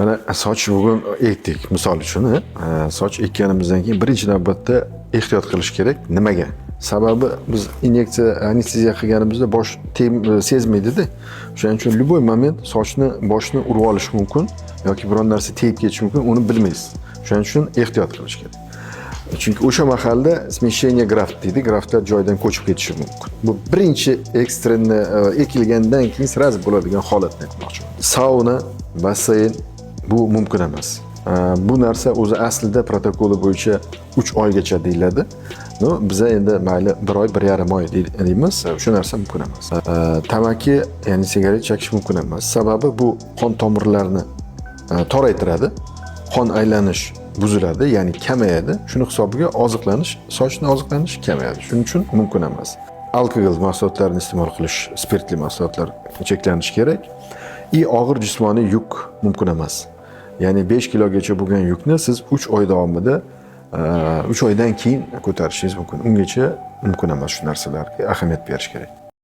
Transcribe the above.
Mana soch bugun ekdik, misol uchun, soch ekkanimizdan keyin birinchi navbatda ehtiyot qilish kerak. Nimaga? Sababi biz inyeksiya, anesteziya qilganimizda bosh sezmaydi-da. Shuning uchun любой moment boshni urib olish mumkin yoki biron narsa tegib ketishi mumkin, uni bilmaysiz. Shuning uchun ehtiyot qilish kerak. Chunki o'sha mahalda smeshение graft deydi, graftlar joydan ko'chib ketishi mumkin. Bu birinchi ekstrenni ekilgandan keyin sразу bo'ladigan holatni aytmoqchiman. Sauna, basseyn bu mumkin emas. Bu narsa o'zi aslida protokoli bo'yicha 3 oygacha deyiladi. Biza endi mayli 1 oy, 1,5 oy deymiz. Shu narsa mumkin emas. Tamaki, ya'ni sigaret chekish mumkin emas. Sababi bu qon tomirlarini toraytiradi. Qon aylanish buziladi, ya'ni kamayadi. Shuni hisobiga sochni oziqlanish kamayadi. Shuning uchun mumkin emas. Alkogol mahsulotlarini iste'mol qilish, spirtli mahsulotlar cheklanishi kerak. Og'ir jismoniy yuk mumkin emas. Ya'ni 5 kilogacha bo'lgan yukni siz 3 oy davomida 3 oydan keyin ko'tarishingiz mumkin. Ungacha mumkin emas shu narsalarga ahamiyat berish kerak.